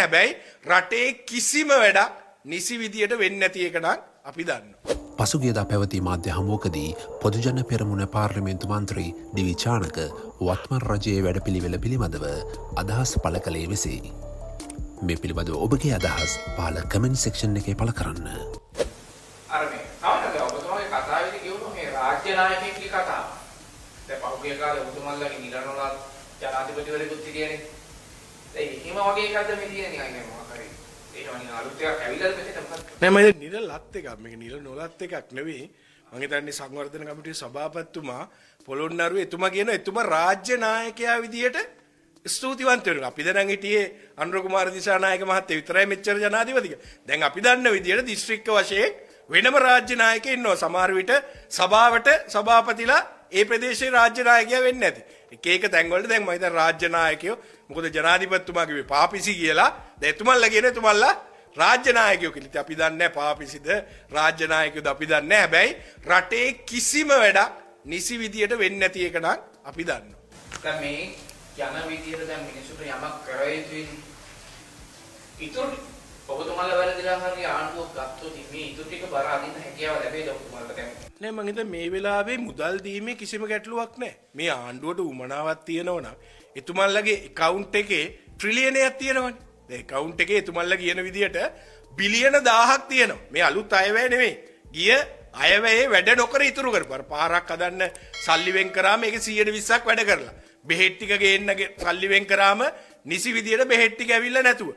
හැබැයි රටේ කිසිම වැඩක් නිසි විදියට වෙන්නේ නැති එක නම් අපි දන්නවා. පසුගියදා පැවති මාධ්‍ය හමුවකදී පොදුජන පෙරමුණ පාර්ලිමේන්තු මන්ත්‍රී ඩිවි චානක වත්මන් රජයේ වැඩපිළිවෙල පිළිබඳව අදහස් පළ කළේ මෙසේ. මේ පිළිබඳව ඔබගේ අදහස් පහළ කමෙන්ට් සෙක්ෂන් එකේ පළ කරන්න. අර මේ තමයි ඔබතුමාගේ කතාවේදී කියවුණු මේ රාජ්‍ය නායකයෙක්ගේ කතාව. දැන් පහුගිය කාලේ ඔබතුමාලගේ නිලනෝලා ජනාධිපතිවරයෙකුත් හිටියනේ. දැන් එහෙම වගේ එකක්ද මේ තියෙන්නේ නිකන් මොකක් හරි. ඒක වනින් අලුත් එකක් ඇවිල්ලාද මෙතන මොකක්ද? නෑ මම නිල ලත් එකක් මේක නිල නොලත් එකක් නෙවෙයි. මම හිතන්නේ සංවර්ධන කමිටුවේ සභාපතිතුමා පොළොන්නරුවේ එතුමා කියන එතුමා රාජ්‍ය නායකයා විදියට ස්තුතිවන්ත වෙනවා. අපි දැන් හිටියේ අනුර කුමාර දිසානායක මහත්තයා විතරයි මෙච්චර ජනාධිපතික. දැන් අපි දන්න විදියට දිස්ත්‍රික්ක වශයෙන් වෙනම රාජ්‍ය නායකයෙක් ඉන්නවා. සමහර විට සභාවට සභාපතිලා ඒ ප්‍රදේශයේ රාජ්‍ය නායකයා වෙන්නේ නැති. එක තැන්වලට දැන් මම හිතන රාජ්‍ය නායකයෝ මොකද ජනාධිපතිතුමා කිව්වේ පාපිසි කියලා. දැන් එතුමන්ලා කියන එතුමන්ලා රාජ්‍ය නායකයෝ කියලා. ඉතින් අපි දන්නේ නැහැ පාපිසිද රාජ්‍ය නායකයෝද අපි දන්නේ නැහැ. හැබැයි රටේ කිසිම වැඩක් නිසි විදියට වෙන්නේ නැති එක නම් අපි දන්නවා. දැන් මේ යන විදියට දැන් මිනිසුන්ට යමක් කර යුතුයි. ඉතුරු ඔබතුමාලා වැරදිලා හරි ආණ්ඩුවක් ගත්තොත් මේ ඉතුරු ටික බර අදින්න හැකියාව ලැබෙයිද ඔබතුමාලට දැන්? නෑ මම හිතන්නේ මේ වෙලාවේ මුදල් දීමේ කිසිම ගැටලුවක් නැහැ. මේ ආණ්ඩුවට උමනාවක් තියෙනවා නම් එතුමන්ලගේ account එකේ ට්‍රිලියනයක් තියෙනවනේ. ඒ account එකේ එතුමන්ලා කියන විදියට බිලියන 1000ක් තියෙනවා. මේ අලුත් අයවැය නෙමෙයි. ගිය අයවැයේ වැඩ නොකර ඉතුරු කරපුවා. පාරක් හදන්න සල්ලි වෙන් කරාම ඒක 120ක් වැඩ කරලා. බෙහෙත් ටික ගේන්න සල්ලි වෙන් කරාම නිසි විදියට බෙහෙත් ටික ඇවිල්ලා නැතුව.